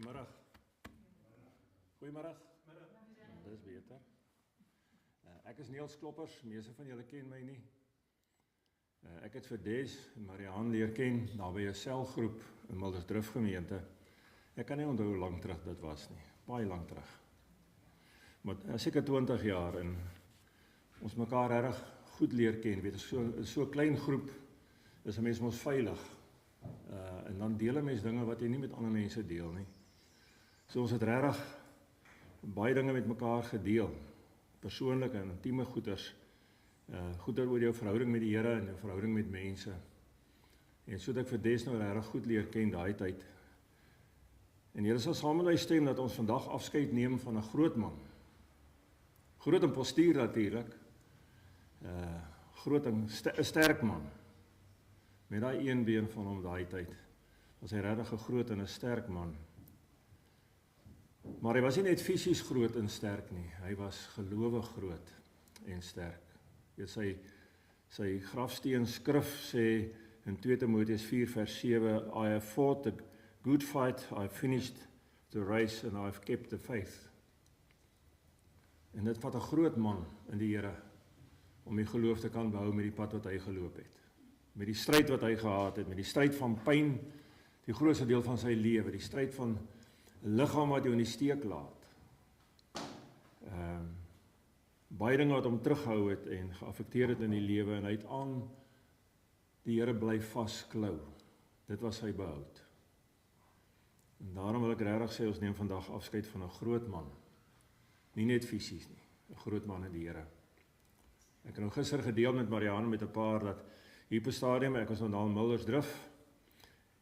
Goeiemiddag. Goeiemiddag. Dis beter. Ek is Niels Kloppers, meeste van julle ken my nie. Ek het vir Des en Marianne leer ken, daar by 'n selgroep in Mildersdrift gemeente. Ek kan nie onthou hoe lank terug dit was nie, baie lank terug. Maar seker 20 jaar en ons mekaar regtig goed leer ken, weet so 'n klein groep is 'n mens mos veilig. En dan deel 'n mens dinge wat jy nie met ander mense deel nie. So ons het regtig baie dinge met mekaar gedeel, persoonlike en intieme goeders, goeder oor jou verhouding met die Here en jou verhouding met mense. En so dat ek vir Des nou regtig goed leer ken daai tyd. En julle sal saam met my stem dat ons vandag afskeid neem van 'n groot man. Groot in postuur natuurlik. Groot en 'n sterk man. Met daai een been van hom daai tyd was hy regtig 'n groot en 'n sterk man. Maar hy was nie net fisies groot en sterk nie, hy was gelowig groot en sterk. Sy grafsteen skrif sê in 2 Timoteus 4 vers 7, I have fought the good fight, I have finished the race and I have kept the faith. En dit vat 'n groot man in die Here om die geloof te kan behou met die pad wat hy geloop het. Met die stryd wat hy gehad het, met die stryd van pyn, die grootste deel van sy lewe, die stryd van liggaam wat jou in die steek laat. Baie dinge wat hom terughou het en geaffekteer het in die lewe en hy het aan die Here bly vasklou. Dit was sy behoud. En daarom wil ek regtig sê ons neem vandag afskeid van 'n groot man. Nie net fisies nie, 'n groot man in die Here. Ek het nou gister gedeel met Marianne met 'n paar dat hier op 'n stadium, ek was nou in Mildersdrift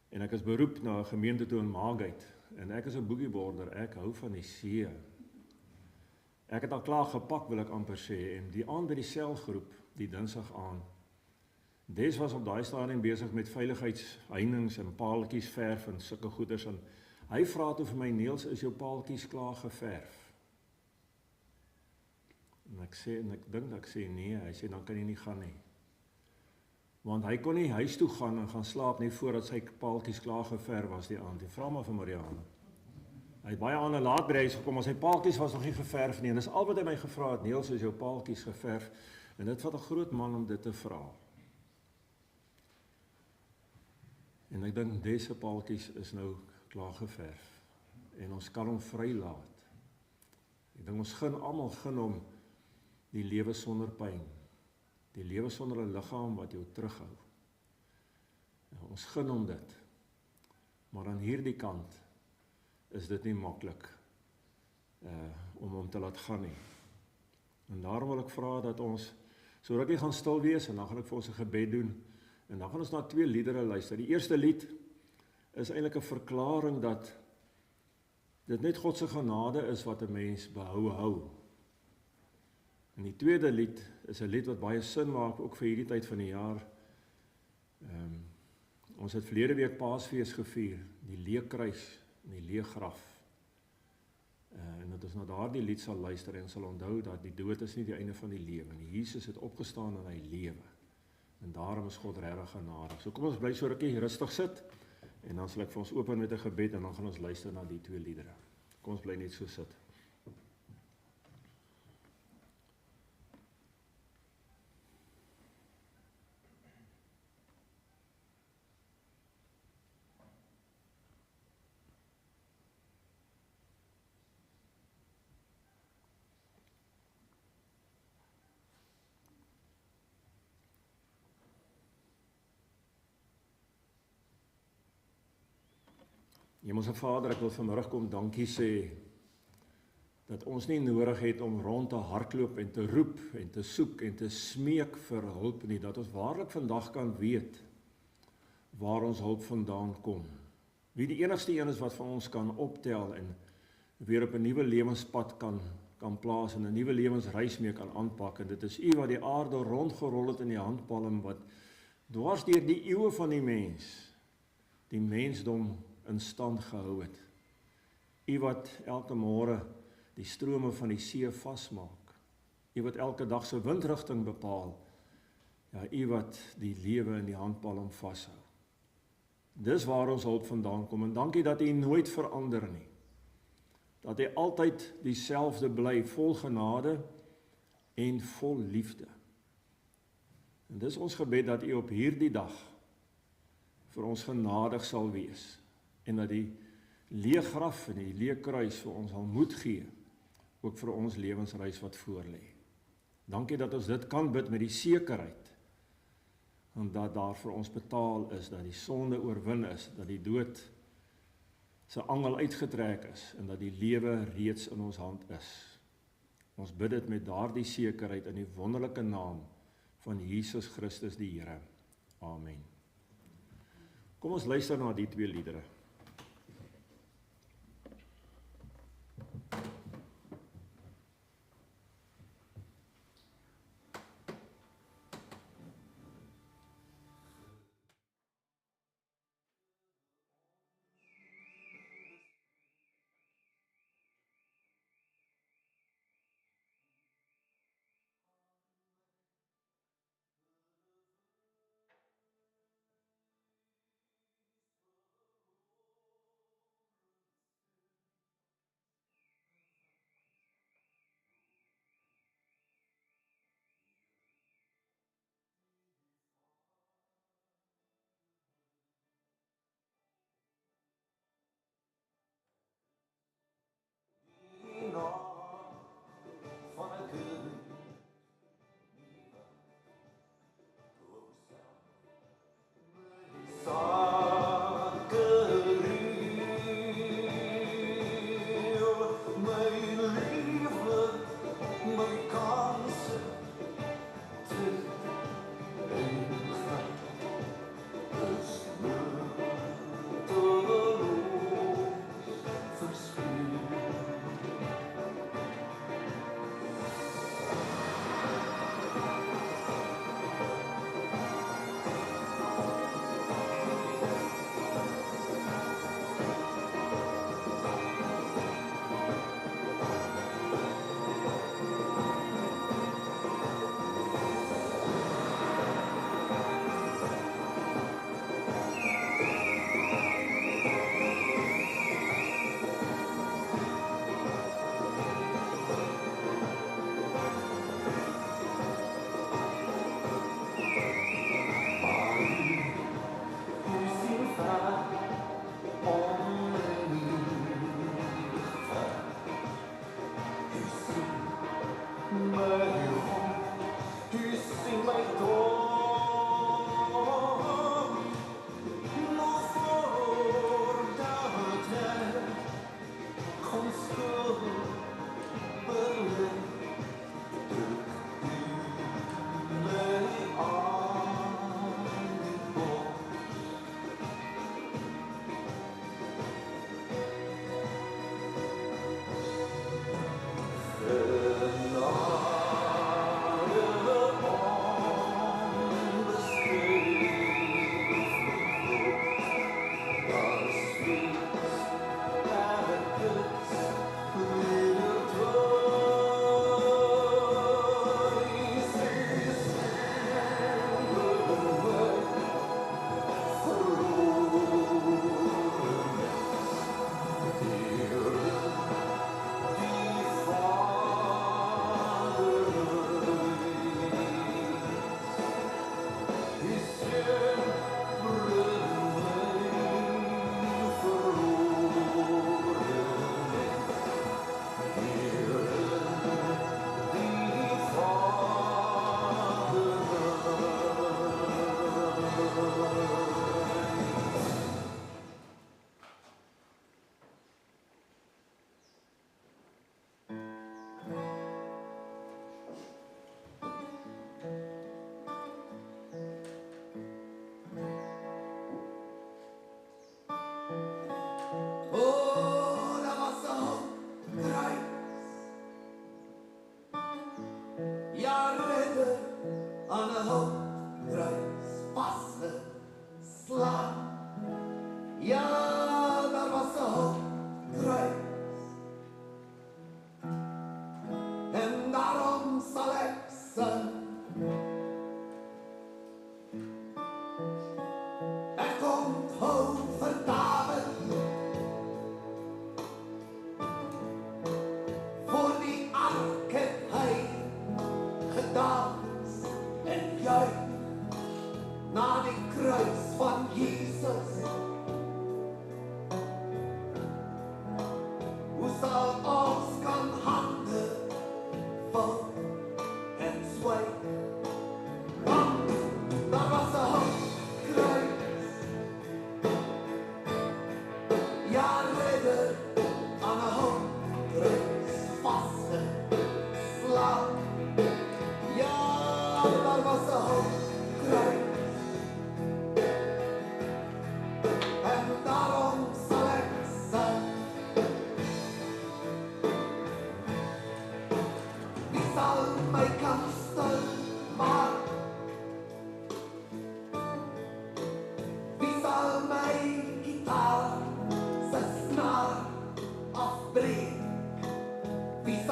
en ek is beroep na 'n gemeente toe in Margate en ek is 'n boegieborder, ek hou van die see. Ek het al klaar gepak wil ek amper sê en die aand by die selgroep, die Dinsdag aan. Des was op daai stadium besig met veiligheidsheininge en paaltjies verf en sulke goeders en hy vra toe vir my, Niels, is jou paaltjies klaar geverf? En ek sê nee, hy sê dan kan jy nie gaan nie. Want hy kon nie huis toe gaan en gaan slaap nie voordat sy paaltjies klaar geverf was die aand. Vra maar vir Marianne. Hy het baie aande laat by die huis gekom, maar sy paaltjies was nog nie geverf nie. En dis al wat hy my gevra het, Niels, is jou paaltjies geverf? En dit vat 'n groot man om dit te vra. En ek dink dese paaltjies is nou klaar geverf. En ons kan hom vrylaat. Ek dink ons almal gun hom die lewe sonder pyn. Die lewe sonder 'n liggaam wat jou terughou. Ons gun hom dit. Maar aan hierdie kant is dit nie maklik om hom te laat gaan nie. En daarom wil ek vra dat ons so rukkie gaan stil wees en dan gaan ek vir ons 'n gebed doen. En dan gaan ons na 2 liedere luister. Die eerste lied is eintlik 'n verklaring dat dit net God se genade is wat 'n mens behou hou. En die tweede lied is 'n lied wat baie sin maak ook vir hierdie tyd van die jaar. Ons het verlede week Paasfees gevier, die leë kruis en die leë graf. En dat ons na daardie lied sal luister en sal onthou dat die dood is nie die einde van die lewe nie. Jesus het opgestaan en hy lewe. En daarom is God regtig genadig. So kom ons bly so rukkie rustig sit en dan sal ek vir ons open met 'n gebed en dan gaan ons luister na die 2 liedere. Kom ons bly net so sit. Hemelse Vader, ek wil vanmiddag kom dankie sê dat ons nie nodig het om rond te hardloop en te roep en te soek en te smeek vir hulp nie, dat ons waarlik vandag kan weet waar ons hulp vandaan kom. Wie die enigste een is wat van ons kan optel en weer op 'n nuwe lewenspad kan plaas en 'n nuwe lewensreis mee kan aanpak en dit is U wat die aarde rondgerol het in die handpalm wat dwars deur die eeue van die mensdom in stand gehou het. U wat elke môre die strome van die see vasmaak. U wat elke dag se windrigting bepaal. Ja, U wat die lewe in die handpalm vashou. Dis waar ons hulp vandaan kom en dankie dat U nooit verander nie. dat hy altyd dieselfde bly, vol genade en vol liefde. En dis ons gebed dat U op hierdie dag vir ons genadig sal wees en dat die leë graf en die leë kruis vir ons al moed gee, ook vir ons lewensreis wat voor lê. Dankie dat ons dit kan bid met die sekerheid, en dat daar vir ons betaal is, dat die sonde oorwin is, dat die dood sy angel uitgetrek is, en dat die lewe reeds in ons hand is. Ons bid dit met daardie sekerheid in die wonderlike naam van Jesus Christus die Here. Amen. Kom ons luister na die twee liedere.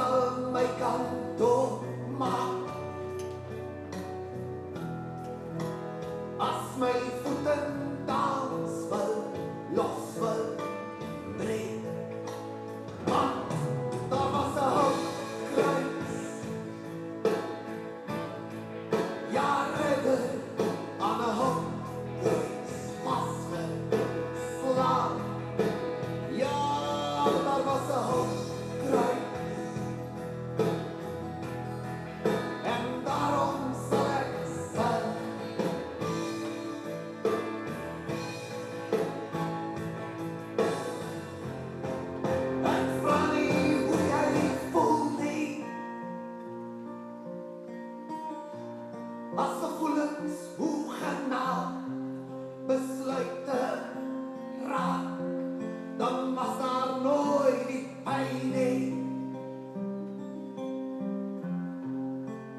sal my kant op maak. As my voete dans wil, los wil, breek. Want daar was 'n hoopkruis. Ja, redder aan 'n hoopkruis vasgeslaan. Ja, daar was 'n hoopkruis. En daarom sal ek sing. Ek vra nie hoe jy voel nie. As gevoelens hoegenaamd besluite raak, dan was daar nooit die pyn nie.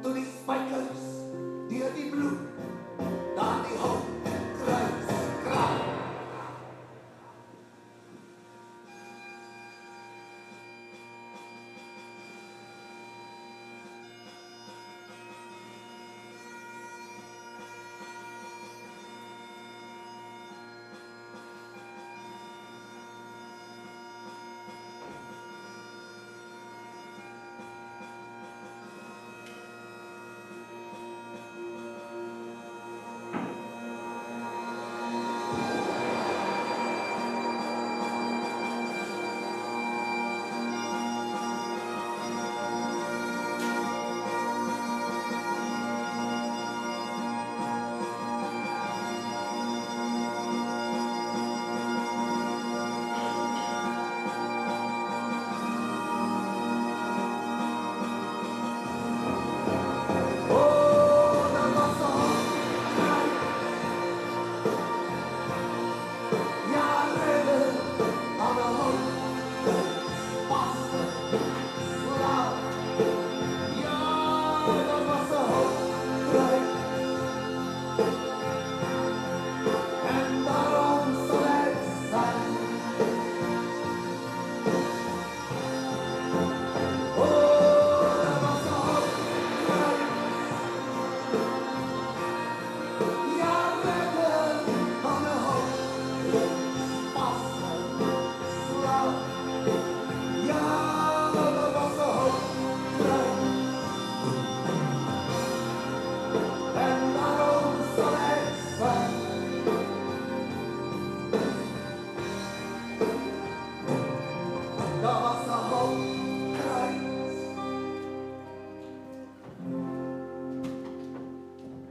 Toe die spykers deur die bloed daar die hoopkruis kraak.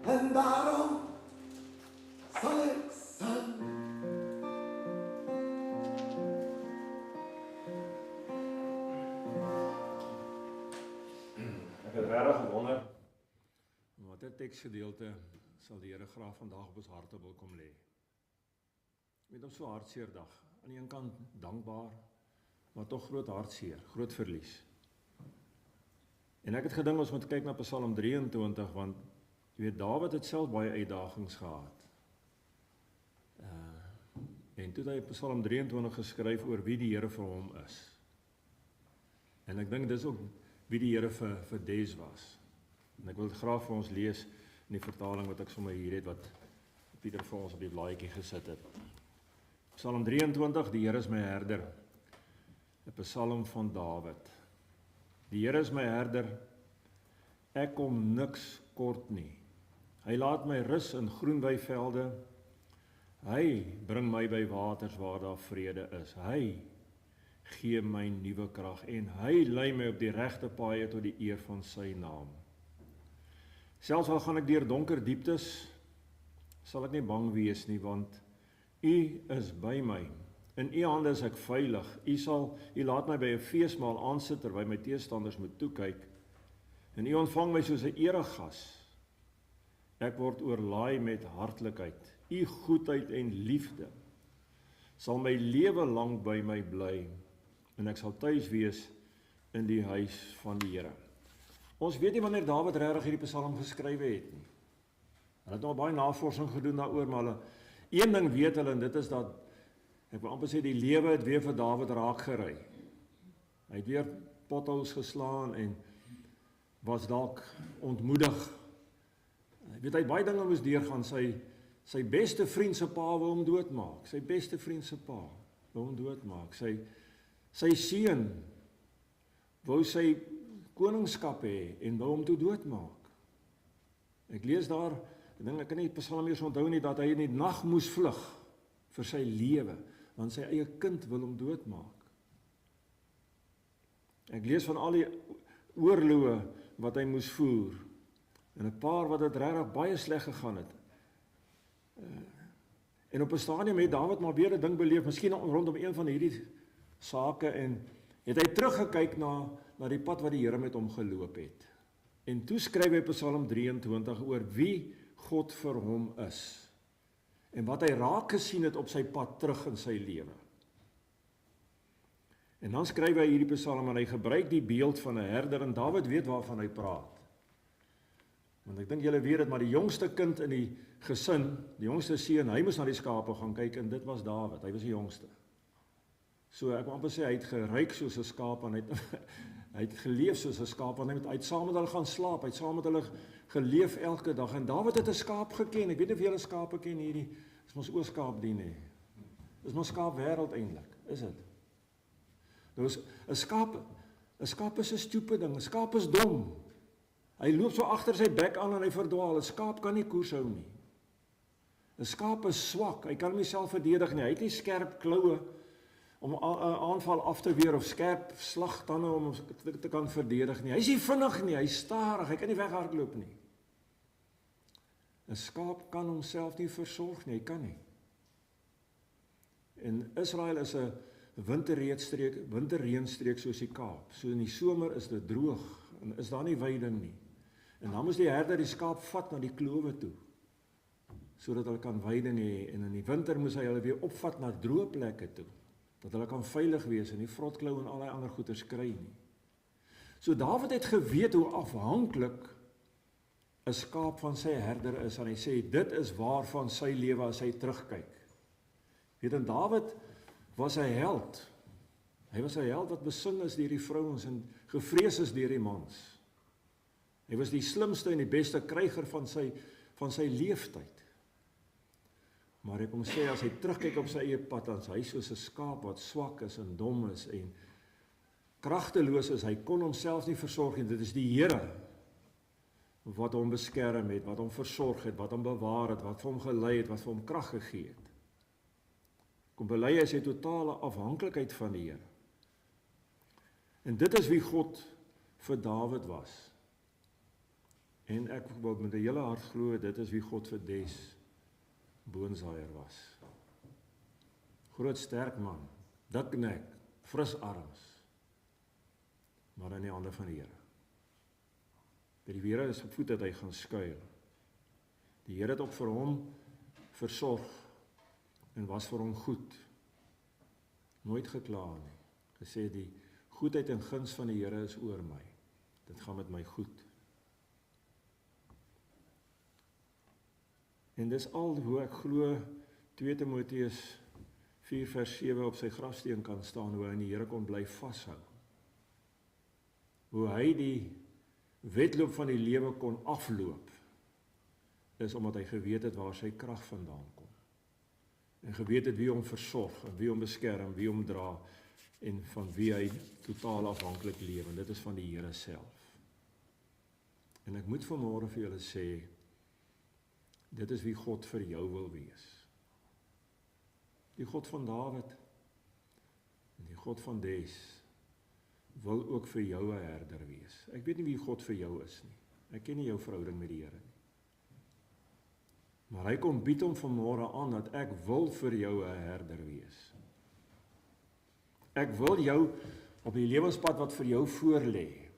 En daarom sal ek sing. Ek het regtig gewonder watter teksgedeelte sal die Here graag vandag op ons harte wil kom lê. Met op so 'n hartseer dag. Aan die een kant dankbaar, maar tog groot hartseer, groot verlies. En ek het gedink ons moet kyk na Psalm 23 want jy weet Dawid het self baie uitdagings gehad. En toe het hy Psalm 23 geskryf oor wie die Here vir hom is. En ek dink dis ook wie die Here vir Des was. En ek wil dit graag vir ons lees in die vertaling wat ek sommer hier het wat Pieter vir ons op die blaadjie gesit het. Psalm 23, die Here is my herder. 'n Psalm van Dawid. Die Here is my herder, ek kom niks kort nie. Hy laat my rus in groen weivelde. Hy bring my by waters waar daar vrede is. Hy gee my nuwe krag en hy lei my op die regte paaie tot die eer van sy naam. Selfs al gaan ek deur donker dieptes, sal ek nie bang wees nie, want U is by my. In U hande is ek veilig. U laat my by 'n feesmaal aansit terwyl my teestanders moet toekyk. En U ontvang my soos 'n eregas. Ek word oorlaai met hartlikheid. U goedheid en liefde sal my lewe lank by my bly en ek sal tuis wees in die huis van die Here. Ons weet nie wanneer Dawid regtig hierdie Psalm geskryf het nie. Hulle het nog baie navorsing gedoen daaroor, maar hulle een ding weet hulle en dit is dat ek wil amper sê die lewe het weer vir Dawid raak gery. Hy het weer potholes geslaan en was dalk ontmoedig. Hy het baie dinge moes deurgaan, sy beste vriend se pa wou hom doodmaak, sy beste vriend se pa wou hom doodmaak, sy seun wou sy koningskap hê en wou hom toe doodmaak. Ek lees daar, ek kan nie Psalm eers onthou nie, dat hy in die nag moes vlug vir sy lewe, want sy eie kind wil hom doodmaak. Ek lees van al die oorloë wat hy moes voer, en 'n paar wat dit regtig baie sleg gegaan het. En op 'n stadium het Dawid maar weer 'n ding beleef, miskien rondom een van hierdie sake, en het hy teruggekyk na die pad wat die Here met hom geloop het. En toe skryf hy Psalm 23 oor wie God vir hom is, en wat hy raak gesien het op sy pad terug in sy lewe. En dan skryf hy hierdie Psalm en hy gebruik die beeld van 'n herder, en Dawid weet waarvan hy praat. Want ek dink julle weet dit, maar die jongste kind in die gesin, die jongste seun, hy moes na die skape gaan kyk, en dit was Dawid, hy was die jongste. So ek wil amper sê, hy het geruik soos 'n skaap, en hy het geleef soos 'n skaap, en hy het saam met hulle gaan slaap, hy het saam met hulle geleef elke dag, en Dawid het 'n skaap geken. Ek weet nie of julle skape ken hierdie, is mos oorskaap dien nie. Dis mos skaap wêreld eintlik, is dit? Nou 'n skaap is 'n stupid ding, 'n skaap is dom. Hy loop so agter sy bek aan en hy verdwaal. 'n Skaap kan nie koers hou nie. 'n Skaap is swak, hy kan homself verdedig nie. Hy het nie skerp kloue om 'n aanval af te weer of skerp slagtande om hom te kan verdedig nie. Hy is nie vinnig nie, hy is stadig, hy kan nie weghardloop nie. 'n Skaap kan homself nie versorg nie, hy kan nie. En Israel is 'n winterreënstreek soos die Kaap. So in die somer is dit droog en is daar nie weiding nie. En dan moes die herder die skaap vat na die klowe toe, sodat hulle kan weiding hê, en in die winter moes hy hulle weer opvat na droë plekke toe, dat hulle kan veilig wees en nie vrotklou en allerlei ander goeders kry nie. So Dawid het geweet hoe afhanklik 'n skaap van sy herder is, en hy sê dit is waarvan sy lewe as hy terugkyk. Weet en Dawid was 'n held. Hy was 'n held wat besing is deur die vrouens en gevrees is deur die mans. Hy was die slimste en die beste kryger van sy leeftyd. Maar ek kom sê, as hy terugkyk op sy eie pad, dan is hy soos 'n skaap wat swak is en dom is en kragteloos is. Hy kon homself nie versorg nie. Dit is die Here wat hom beskerm het, wat hom versorg het, wat hom bewaar het, wat vir hom gelei het, wat vir hom krag gegee het. Kom bely hy sy totale afhanklikheid van die Here. En dit is wie God vir Dawid was. En ek wil met 'n hele hart glo, dit is wie God vir Des Boonsaier was. Groot sterk man, dik nek, fris arms, maar in die hande van die Here. By die Here is voet dat hy gaan skuil. Die Here het ook vir hom versorg en was vir hom goed. Nooit gekla nie. Gesê die goedheid en guns van die Here is oor my. Dit gaan met my goed. En dis al hoe ek glo 2 Timoteus 4 vers 7 op sy grafsteen kan staan, hoe hy in die Here kon bly vashou. Hoe hy die wedloop van die lewe kon afloop, is omdat hy geweet het waar sy krag vandaan kom. En geweet het wie hom versorg, en wie hom beskerm, wie hom dra, en van wie hy totaal afhanklik leef, en dit is van die Here self. En ek moet vanmôre vir julle sê, dit is wie God vir jou wil wees. Die God van Dawid, en die God van Des, wil ook vir jou 'n herder wees. Ek weet nie wie God vir jou is nie. Ek ken nie jou verhouding met die Here nie. Maar hy kom bied hom vanmôre aan, dat ek wil vir jou 'n herder wees. Ek wil jou op die lewenspad wat vir jou voorlê.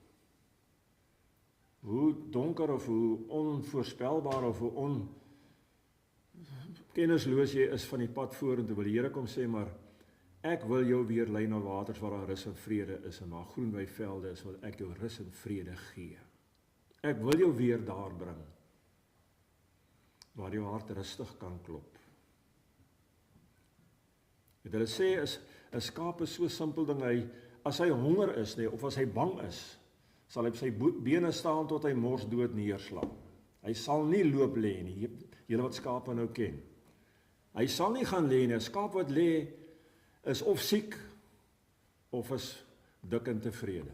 Hoe donker of hoe onvoorspelbaar of hoe kennisloos jy is van die pad vorentoe, wil die Here kom sê, maar ek wil jou weer lei na waters waar daar rus en vrede is, en waar groen weivelde is, wil ek jou rus en vrede gee. Ek wil jou weer daar bring, waar jou hart rustig kan klop. Het hulle sê, 'n skaap is so simpel ding, as hy honger is, nee, of as hy bang is, sal hy op sy bene staan tot hy mors dood neerslaan. Hy sal nie loop lê nie, julle wat skape nou ken. Hy sal nie gaan lê nie, 'n skaap wat lê, is of siek, of is dik en tevrede.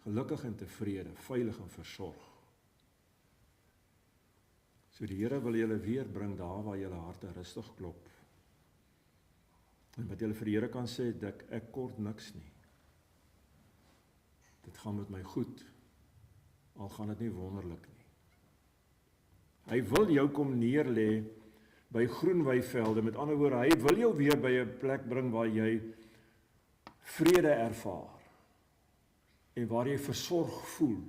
Gelukkig en tevrede, veilig en versorg. So die Here wil julle weer bring daar waar julle harte rustig klop. En wat julle vir die Here kan sê, dat ek kort niks nie. Dit gaan met my goed, al gaan dit nie wonderlik nie. Hy wil jou kom neerlê by groen weivelde, met ander woorde, hy wil jou weer by 'n plek bring waar jy vrede ervaar, en waar jy versorg voel,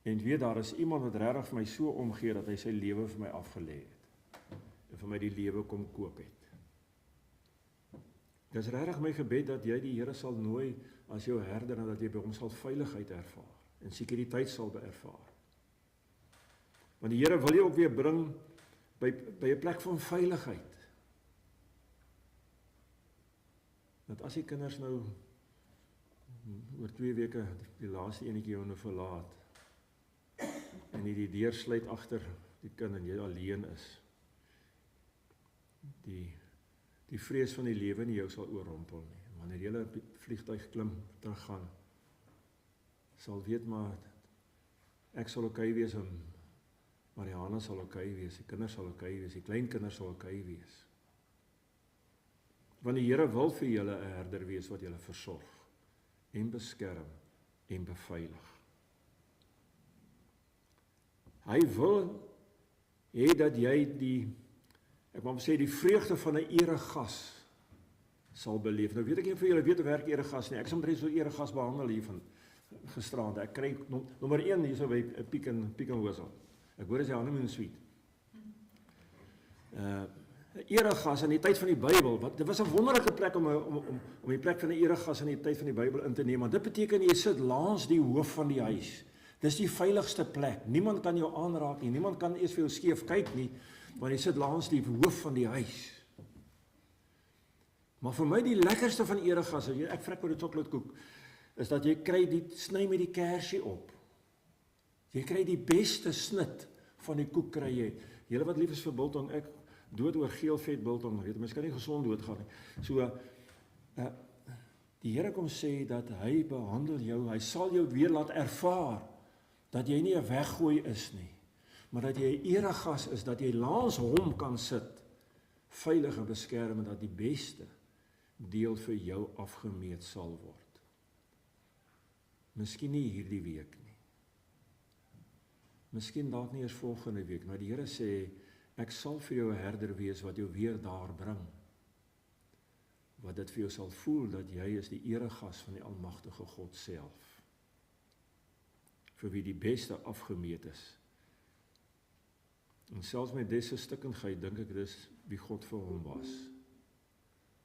en weet daar is iemand wat regtig vir my so omgee, dat hy sy lewe vir my afgelê het, en vir my die lewe kom koop het. Dit is regtig my gebed, dat jy die Here sal nooi, as jou herder, en dat jy by hom sal veiligheid ervaar, en sekuriteit sal ervaar. Want die Here wil jou ook weer bring, by 'n plek van veiligheid. Dat as die kinders nou, oor 2 weke, die laaste enetjie jou nou verlaat, en jy die deur sluit agter die kind, en jy alleen is, die vrees van die lewe nie jou sal oorrompel nie. Wanneer jy op die vliegtuig klim, teruggaan, sal weet maar, ek sal okay wees, en Mariana sal okay wees, die kinders sal okay wees, die kleinkinders sal okay wees. Want die Here wil vir julle 'n herder wees wat julle versorg, en beskerm, en beveilig. Hy wil hê dat jy ek wil sê, die vreugde van 'n eregas sal beleef. Nou weet ek nie vir julle weet hoe werk eregas nie. Ek sal omtrent so eregas behandel hier van gisterand. Ek kry nommer 1 hier so by Pick and Whistle. Ek hoor as jy honeymoon suite. Eregas in die tyd van die Bybel, dit was 'n wonderlike plek om die plek van 'n eregas in die tyd van die Bybel in te neem, want dit beteken jy sit langs die hoof van die huis. Dis die veiligste plek. Niemand kan jou aanraak nie, niemand kan eers vir jou skeef kyk nie, want jy sit langs die hoof van die huis. Maar vir my die lekkerste van eregas, ek vrek oor die chocoladekoek, is dat jy sny met die kersie op. Jy kry die beste snit van die koek kry jy. Julle wat lief is vir biltong, ek dood oor geel vet biltong, weet, mens kan nie gesond doodgaan nie. So, die Here kom sê dat hy behandel jou, hy sal jou weer laat ervaar, dat jy nie 'n weggooi is nie, maar dat jy 'n eregas is, dat jy langs hom kan sit, veilig en beskerm, en dat die beste deel vir jou afgemeet sal word. Miskien nie hierdie week nie. Miskien dalk nie eers volgende week, maar die Here sê, ek sal vir jou 'n herder wees wat jou weer daar bring. Wat dit vir jou sal voel dat jy is die eregas van die almagtige God self. Vir wie die beste afgemeet is. En selfs met dese stikkendheid dink ek dis wie God vir hom was.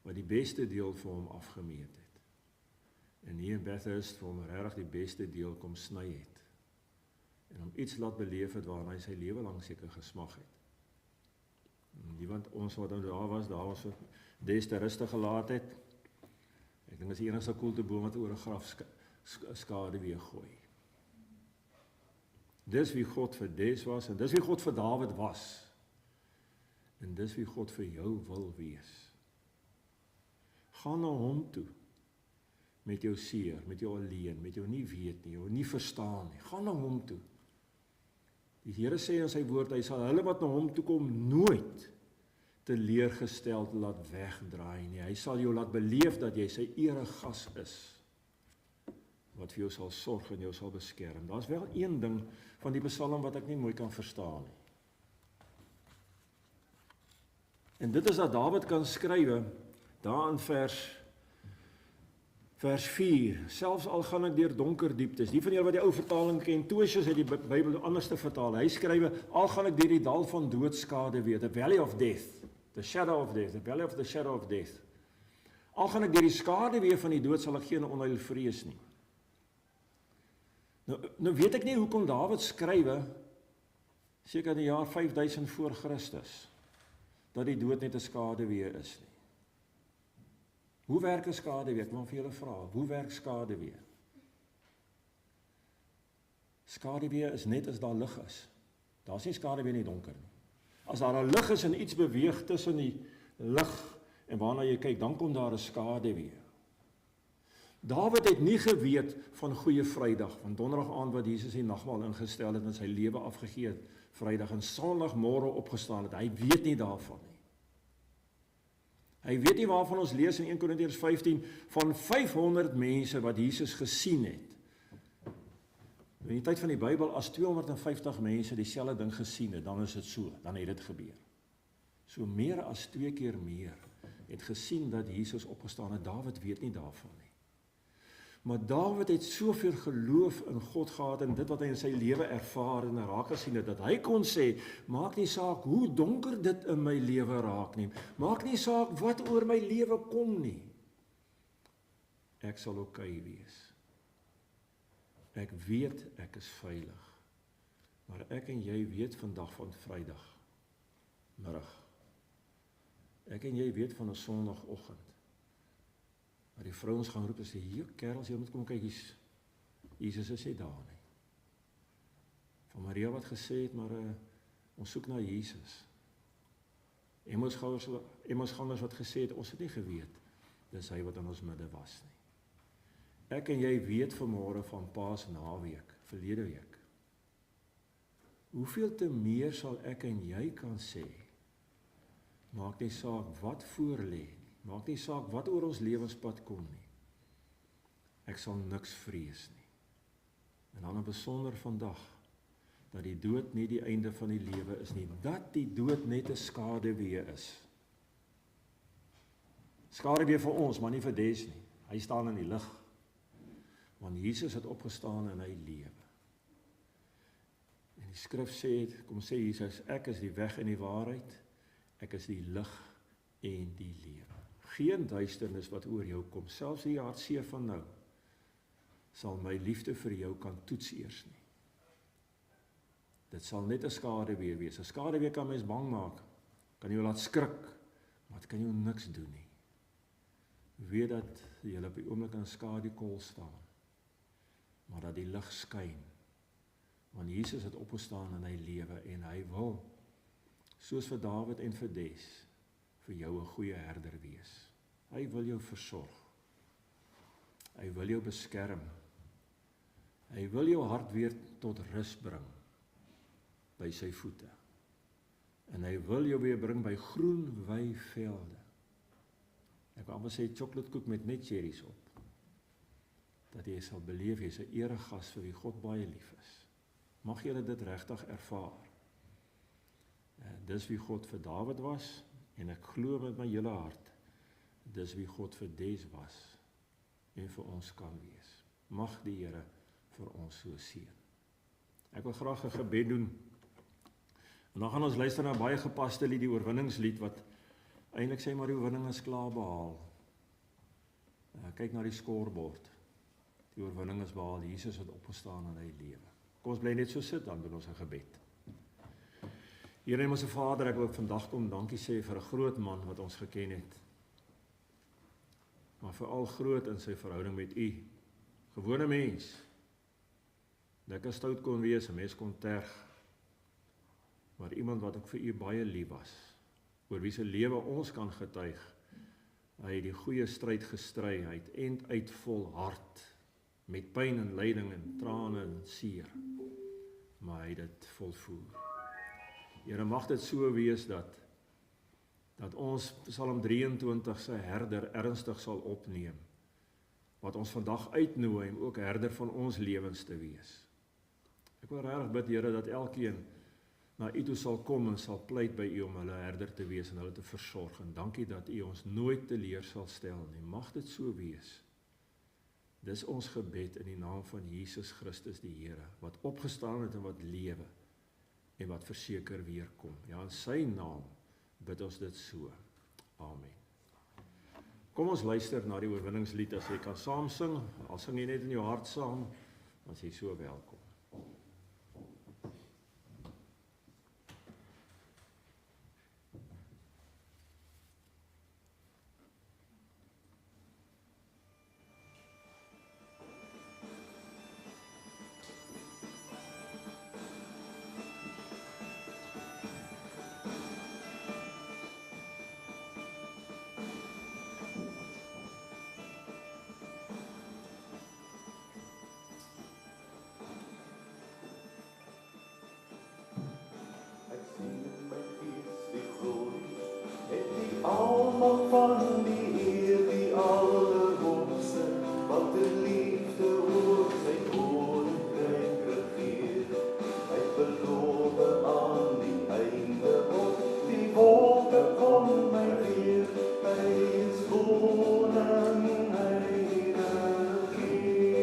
Wat die beste deel vir hom afgemeet het. En hier in Bethesda vir hom regtig die beste deel kom sny het. En hom iets laat beleef het waarna hy sy lewe lank seker gesmag het. Die want ons wat nou daar was wat des te rustig gelaat het. Ek dink dis die enigste koelte boom wat oor 'n graf skade weer gooi. Dis wie God vir Des was, en dis wie God vir Dawid was. En dis wie God vir jou wil wees. Gaan na hom toe, met jou seer, met jou alleen, met jou nie weet nie, jou nie verstaan nie. Gaan na hom toe. Die Here sê in sy woord, hy sal hulle wat na hom toe kom nooit teleurgesteld laat wegdraai nie. Hy sal jou laat beleef dat jy sy eregas is, wat vir jou sal sorg en jou sal beskerm. Daar's wel een ding van die Psalm wat ek nie mooi kan verstaan nie. En dit is dat Dawid kan skrywe, daar in vers 4, selfs al gaan ek deur donker dieptes, die van julle wat die ou vertaling ken, Toosius het die Bybel anders te vertaal, hy skrywe, al gaan ek deur die dal van doodskade weer, the valley of death, the shadow of death, the valley of the shadow of death, al gaan ek deur die skade weer van die dood, sal ek geen onheil vrees nie. Nou weet ek nie hoekom Dawid skrywe, seker in die jaar 5000 voor Christus, dat die dood net 'n skade weer is nie. Hoe werk 'n skaduwee? Ek wil vir julle vra, hoe werk skaduwee? Skaduwee is net as daar lig is. Daar's nie skaduwee in die donker nie. As daar 'n lig is en iets beweeg tussen die lig en waarna jy kyk, dan kom daar 'n skaduwee. Dawid het nie geweet van Goeie Vrydag, van donderdag aand wat Jesus die nagmaal ingestel het en sy lewe afgegee het, Vrydag en Sondagmôre opgestaan het. Hy weet nie daarvan nie. Hy weet nie waarvan ons lees in 1 Korintiërs 15 van 500 mense wat Jesus gesien het. In die tyd van die Bybel, as 250 mense dieselfde ding gesien het, dan is dit so, dan het dit gebeur. So meer as 2 keer meer het gesien dat Jesus opgestaan het. Dawid weet nie daarvan nie. Maar Dawid het soveel geloof in God gehad en dit wat hy in sy lewe ervaar en raak gesien het, dat hy kon sê, maak nie saak hoe donker dit in my lewe raak nie, maak nie saak wat oor my lewe kom nie, ek sal oukei wees. Ek weet ek is veilig, maar ek en jy weet vandag van Vrydag middag. Ek en jy weet van 'n Sondagoggend. Maar die vrouens gaan roep en sê, hier kerels, jy moet kom kyk, Jesus is nie daar nie. Van Maria wat gesê het, maar ons soek na Jesus. Emmausgangers wat gesê het, ons het nie geweet, dis hy wat in ons midde was nie. Ek en jy weet vanmôre van Paasnaweek, verlede week. Hoeveel te meer sal ek en jy kan sê, maak nie saak wat voor lê nie, maak nie saak wat oor ons lewenspad kom nie. Ek sal niks vrees nie. En dan 'n besonder vandag, dat die dood nie die einde van die lewe is nie, dat die dood net 'n skaduwee is. Skaduwee vir ons, maar nie vir Des nie. Hy staan in die lig. Want Jesus het opgestaan en hy lewe. En die skrif sê, kom sê Jesus, ek is die weg en die waarheid, ek is die lig en die lewe. Geen duisternis wat oor jou kom, selfs die hartseer van nou, sal my liefde vir jou kan toets eers nie. Dit sal net 'n skaduwee wees. 'n Skaduwee kan mens bang maak, kan jou laat skrik, maar dit kan jou niks doen nie. Weet dat jy op die oomblik in 'n skaduwkol staan, maar dat die lig skyn, want Jesus het opgestaan en hy lewe en hy wil, soos vir Dawid en vir Des, vir jou 'n goeie herder wees. Hy wil jou versorg. Hy wil jou beskerm. Hy wil jou hart weer tot rus bring by sy voete. En hy wil jou weer bring by groen weivelde. Ek wil amper sê chocoladekoek met net cherries op. Dat jy sal beleef jy is 'n eregas vir wie God baie lief is. Mag jy dit regtig ervaar. Dis wie God vir Dawid was, en ek glo met my hele hart, dis wie God vir Des was, en vir ons kan wees. Mag die Here vir ons so seën. Ek wil graag 'n gebed doen, en dan gaan ons luister na baie gepaste lied, die oorwinningslied, wat eintlik sê maar die oorwinning is klaar behaal. Kyk na die skoorbord, die oorwinning is behaal, Jesus het opgestaan en hy lewe. Kom ons bly net so sit, dan doen ons 'n gebed. Here hemelse Vader, ek wil vandag kom dankie sê vir 'n groot man wat ons geken het. Maar veral groot in sy verhouding met U. Gewone mens. Lekker stout kon wees, 'n mens kon terg. Maar iemand wat ook vir U baie lief was. Oor wie se lewe ons kan getuig. Hy het die goeie stryd gestry, hy het end uit volhard. Met pyn en lyding en trane en seer. Maar hy het dit volvoer. Here, mag dit so wees dat ons Psalm 23 se herder ernstig sal opneem, wat ons vandag uitnooi om ook herder van ons lewens te wees. Ek wil regtig bid, Here, dat elkeen na U toe sal kom en sal pleit by U om hulle herder te wees en hulle te versorg. En dankie dat U ons nooit teleur sal stel nie. Mag dit so wees. Dis ons gebed in die naam van Jesus Christus die Here, wat opgestaan het en wat lewe. En wat verseker weer kom. Ja, in sy naam bid ons dit so. Amen. Kom ons luister na die oorwinningslied, as jy kan saam sing, al sing jy net in jou hart saam, dan is jy so welkom. aan die Heer die Allerhoogste, want die liefde oor sy koninkryk regeer. Hy beloof aan die einde op die wolke kom hy weer. Hy is koning, hy regeer.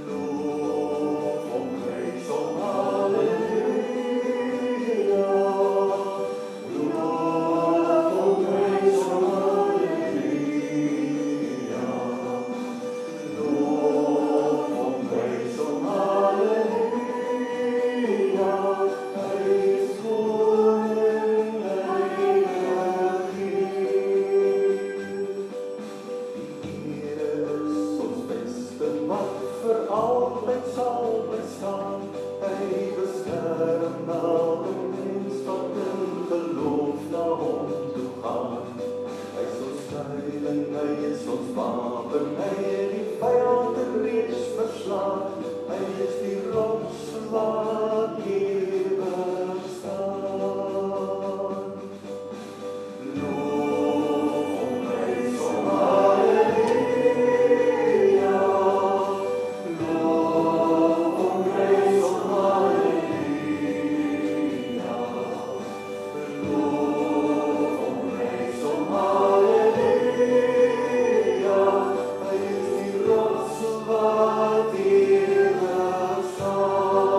Loof hom, prys hom, halleluja. Loof hom, prys hom, halleluja. Loof hom, prys hom, halleluja. Hy is koning, hy vir altyd sal bestaan. Hy beskerm elke mens wat in geloof na hom toe gaan. Hy is ons skuiling, hy is ons wapen, hy het die vyand reeds verslaan. Hy is die rots wat ewig staan. Loof hom, prys hom, halleluja. Loof hom, prys hom, halleluja. Loof hom, prys hom, halleluja. Hy is die rots wat ewig staan.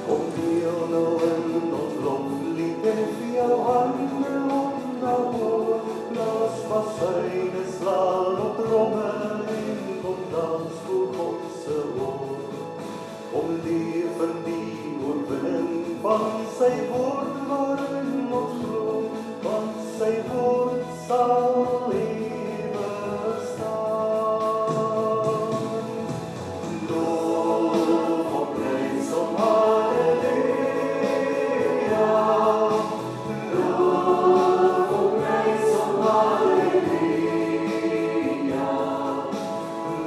Kom deel nou in ons loflied en vir jou hande onderhoor. Blaas bassyne, slaan op trommel en kom dans voor God se woord. Kom leef in die oorwinning van sy woord waarin ons glo, want sy woord sal ewig staan. Loof hom, prys hom, halleluja. Loof hom, prys hom, halleluja.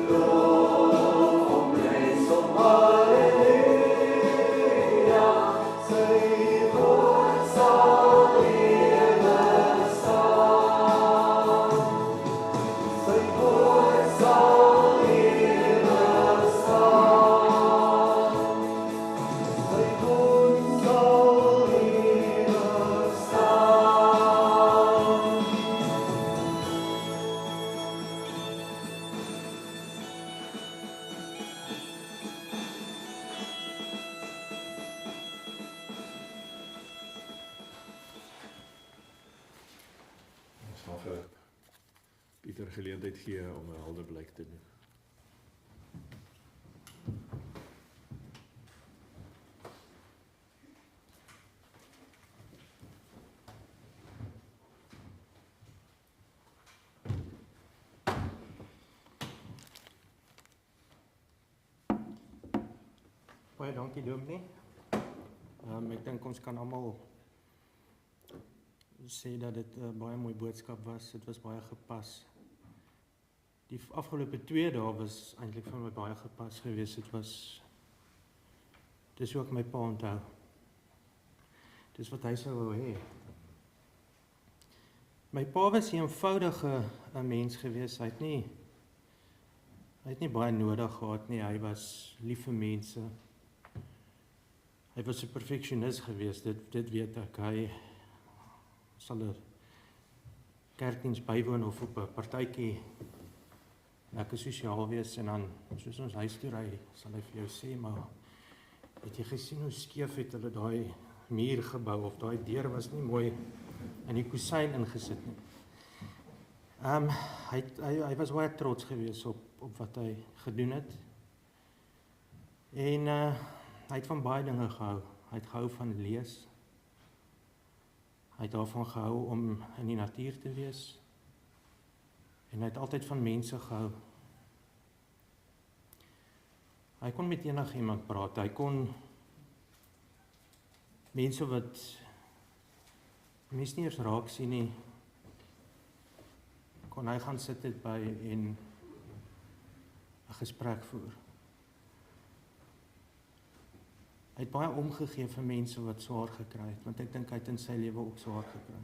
Loof hom, prys hom, halleluja. Sy woord sal ewig staan. Sy woord sal ewig staan. Sy woord sal ewig staan. Ons gaan vir Pieter geleentheid gee om 'n helderblyk te doen. Baie dankie Dominee. Ek dink ons kan almal sê dat dit 'n baie mooi boodskap was. Dit was baie gepas. Die afgelope 2 dae was eintlik vir my baie gepas geweest. Dis ook my pa onthou. Dis wat hy sou wou hê. My pa was 'n eenvoudige mens geweest. Hy het nie baie nodig gehad nie. Hy was lief vir mense. Hy was 'n perfeksionis geweest, dit weet ek. Hy sal 'n kerkdiens bywoon of op 'n partytjie lekker sosiaal wees en dan, soos ons huis toe ry, sal hy vir jou sê, maar het jy gesien hoe skeef het hulle daai muur gebou of daai deur was nie mooi in die kusyn ingesit nie. Hy was baie trots geweest op wat hy gedoen het. En hy het van baie dinge gehou. Hy het gehou van lees. Hy het daarvan gehou om in die natuur te wees. En hy het altyd van mense gehou. Hy kon met enigiemand praat. Hy kon mense wat mense nie eens raak sien nie, kon hy gaan sit het by en 'n gesprek voer. Hy het baie omgegee vir mense wat swaar gekry het, want ek dink hy het in sy lewe ook swaar gekry.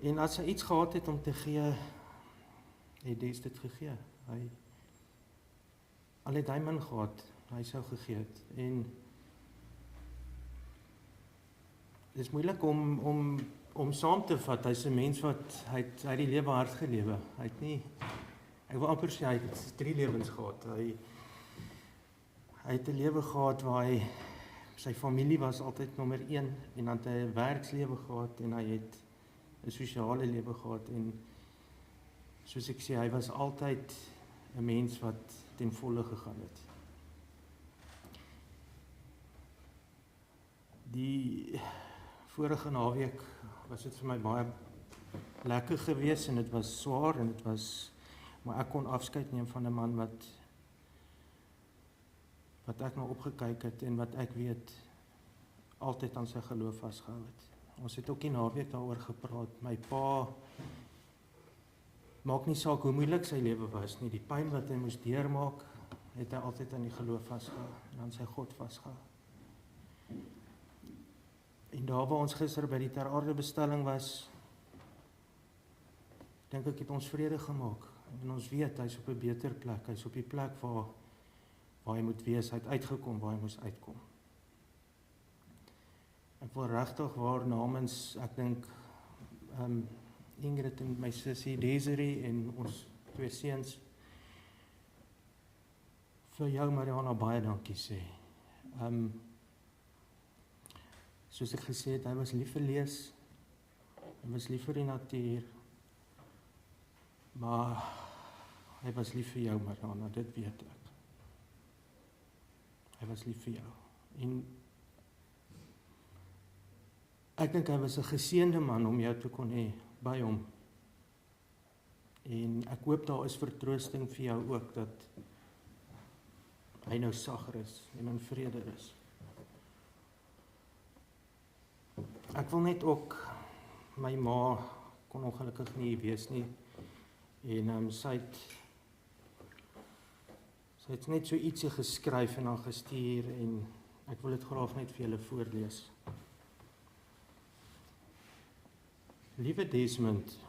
En as hy iets gehad het om te gee, het Des dit gegee. Al het hy min gehad, hy sou gegee het. En dit is moeilik om saam te vat. Hy's 'n mens wat hy het die lewe hard gelewe. Hy het nie, ek wil amper sê hy het 3 lewens gehad. Hy het 'n lewe gehad waar sy familie was altyd nommer 1 en dan het hy 'n werkslewe gehad en hy het 'n sosiale lewe gehad en soos ek sê, hy was altyd 'n mens wat ten volle gegaan het. Die vorige naweek was dit vir my baie lekker geweest en dit was swaar en dit was, maar ek kon afskeid neem van 'n man wat ek nou opgekyk het en wat ek weet altyd aan sy geloof vasgehou het. Ons het ook die naweek daaroor gepraat. My pa maak nie saak hoe moeilik sy lewe was nie, die pyn wat hy moes deurmaak, het hy altyd aan die geloof vasgehou en aan sy God vasgehou. En daar waar ons gister by die ter aarde bestelling was, dink ek het ons vrede gemaak. En ons weet, hy's op 'n beter plek, hy's op die plek waar hy moet wees, hy het uitgekom waar hy moes uitkom. Ek wil regtig waar namens, ek dink, Ingrid en my sussie Desiree en ons 2 seuns, vir jou Mariana baie dankie sê. Soos ek gesê het, hy was lief vir lees, hy was lief vir die natuur, maar hy was lief vir jou Mariana, dit weet ek. Hy was lief vir jou. En ek dink hy was 'n geseënde man om jou te kon hê by hom. En ek hoop daar is vertroosting vir jou ook, dat hy nou sagger is en in vrede is. Ek wil net ook, my ma kon ongelukkig nie wees nie, en sy het net so ietsie geskryf en dan gestuur, en ek wil dit graag net vir julle voorlees. Liewe Desmond,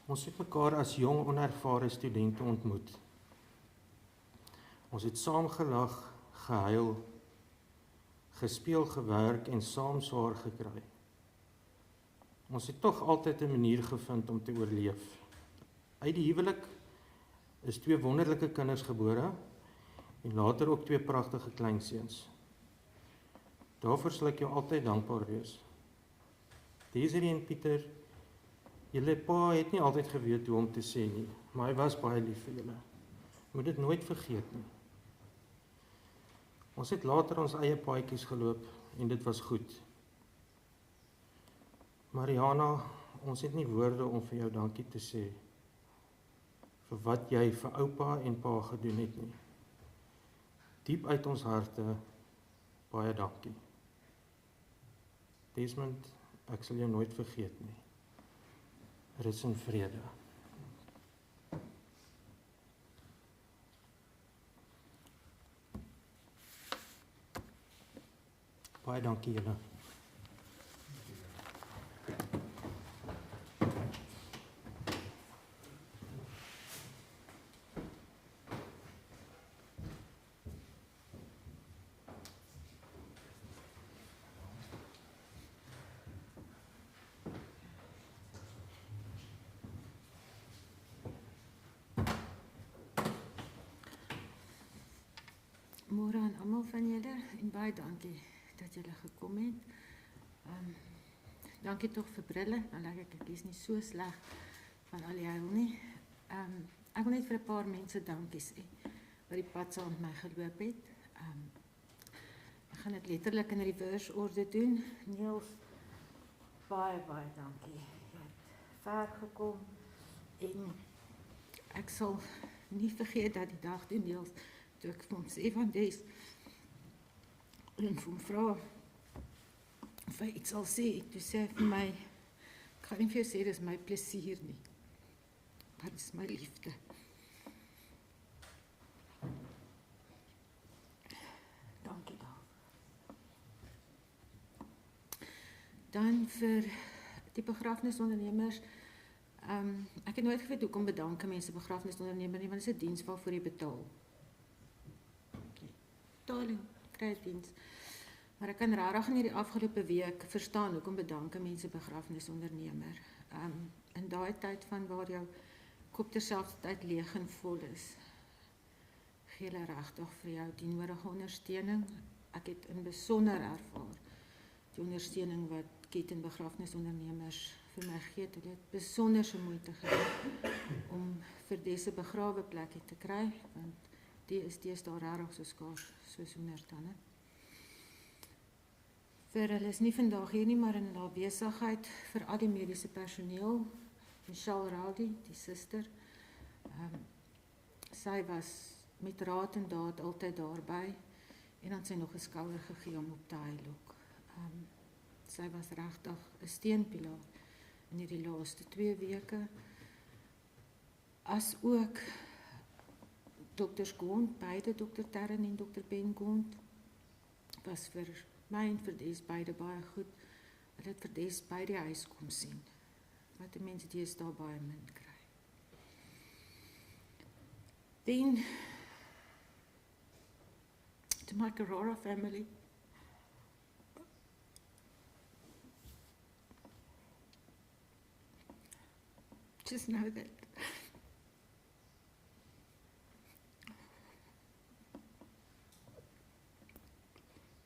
ons het mekaar as jong onervare studente ontmoet. Ons het saam gelag, gehuil, gespeel, gewerk en saam swaar gekry. Ons het tog altyd 'n manier gevind om te oorleef. Uit die huwelik is 2 wonderlike kinders gebore en later ook 2 pragtige kleinseuns. Daarvoor sal ek jou altyd dankbaar wees. Desiree en Pieter, julle pa het nie altyd geweet hoe om te sê nie, maar hy was baie lief vir julle. Moet dit nooit vergeet nie. Ons het later ons eie paadjies geloop en dit was goed. Mariana, ons het nie woorde om vir jou dankie te sê vir wat jy vir oupa en pa gedoen het nie. Diep uit ons harte, baie dankie. Desmond, ek sal jou nooit vergeet nie. Rus in vrede. Baie dankie julle. Môre aan almal van julle en baie dankie dat julle gekom het. Dankie tog vir brille, dan lyk ek is nie so sleg van al die huil nie. Ek wil net vir 'n paar mense dankie sê wat die pad saam met my geloop het. Ek gaan dit letterlik in reverse orde doen. Niels, baie dankie. Jy het ver gekom en ek sal nie vergeet dat die dag toe Niels, toe ek vir hom sê van Des en vir hom vra of hy iets sal sê, toe sê hy vir my, ek gaan nie vir jou sê, dit is my plesier nie, maar dit is my liefde. Dan vir die begrafnisondernemers, ek het nooit geweet hoekom bedank mense begrafnisondernemer nie, want dit is 'n diens waarvoor jy betaal. Betaling, kry 'n diens. Maar ek kan regtig in hierdie afgelope week verstaan hoekom bedank mense begrafnisondernemer. In daai tyd van waar jou kop terselfdertyd leeg en vol is, gee hulle regtig vir jou die nodige ondersteuning. Ek het in besonder ervaar die ondersteuning wat Keten begrafnisondernemers vir my gee. Hulle het besonderse moeite gedoen om vir dese begrawe plekkie te kry, want die is deesdae regtig so skaars soos hoendertande. Vir hulle is nie vandag hier nie, maar in hulle afwesigheid vir al die mediese personeel, Michelle Rowdy, die suster, sy was met raad en daad altyd daarby, en dan sy nog 'n skouer gegee om op te heilok. Sy was regtig 'n steunpilaar in hierdie laaste 2 weke, as ook Dr. Gond, beide Dr. Terren en Dr. Ben Gond, was vir my en vir Des beide baie goed. Hulle het vir Des by die huis kom sien, wat die mense deesdae baie min kry. Then, to my Carrara family, just know that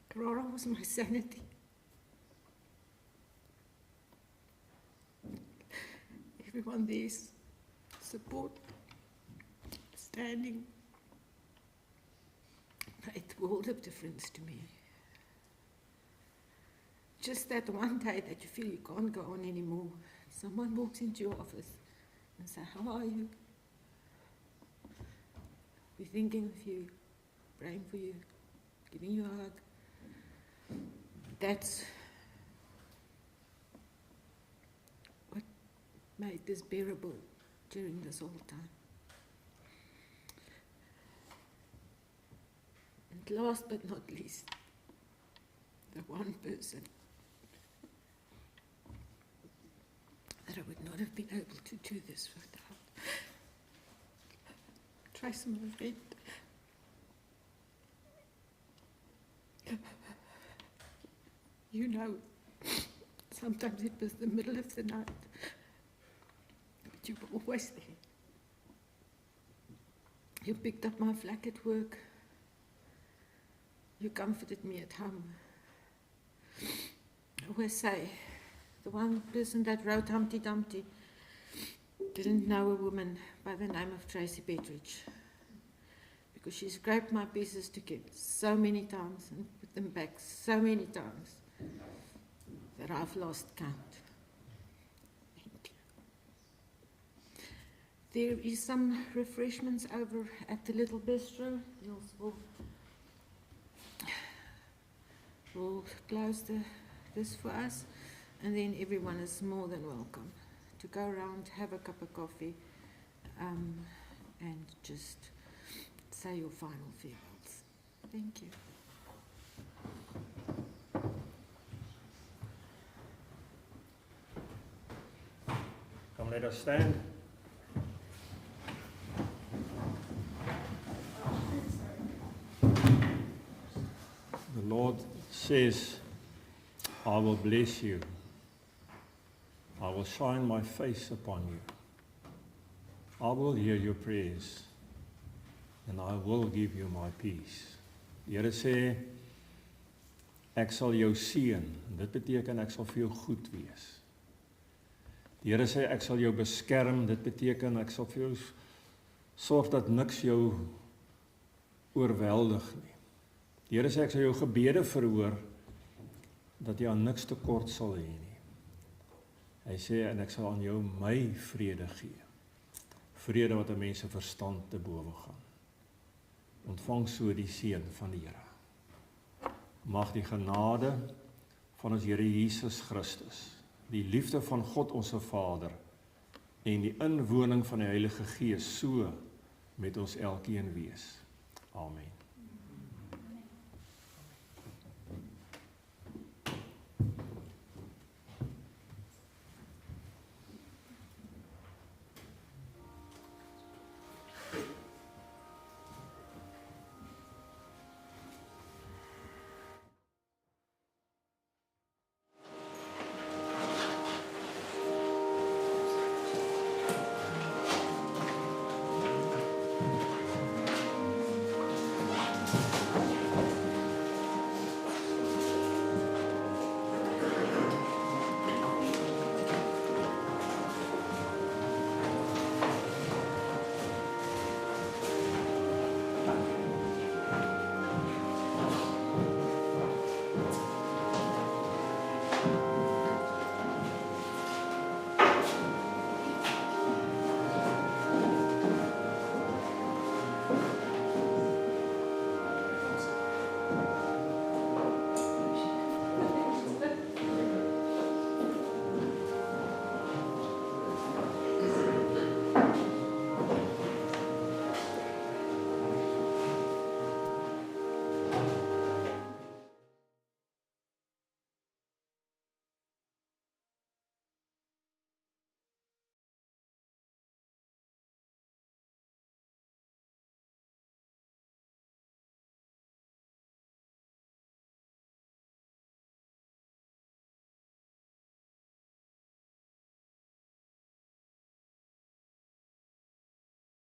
Carrara was my sanity. Everyone there's support, standing, made a world of difference to me. Just that one day that you feel you can't go on anymore, someone walks into your office and says, "How are you? We're thinking of you, praying for you, giving you a hug." That's what made this bearable during this whole time. And last but not least, the one person that I would not have been able to do this without. Trace my friend. You know, sometimes it was the middle of the night, but you were always there. You picked up my flak at work. You comforted me at home. I always say, the one person that wrote Humpty Dumpty didn't know a woman by the name of Tracy Petridge, because she scraped my pieces together so many times and put them back so many times that I've lost count. Thank you. There is some refreshments over at the Little Bistro. Niels will close this for us, and then everyone is more than welcome to go around, have a cup of coffee, and just say your final farewells. Thank you. Come, let us stand. The Lord says, "I will bless you. I will shine my face upon you. I will hear your prayers, and I will give you my peace." Die Here sê, ek sal jou seën. Dit beteken ek sal vir jou goed wees. Die Here sê, ek sal jou beskerm. Dit beteken ek sal vir jou sorg dat niks jou oorweldig nie. Die Here sê, ek sal jou gebede verhoor, dat jy aan niks tekort sal hê nie. Hy sê, en ek sal aan jou my vrede gee. Vrede wat 'n mens se verstand te bowe gaan. Ontvang so die seën van die Here. Mag die genade van ons Here Jesus Christus, die liefde van God ons Vader en die inwoning van die Heilige Gees so met ons elkeen wees. Amen.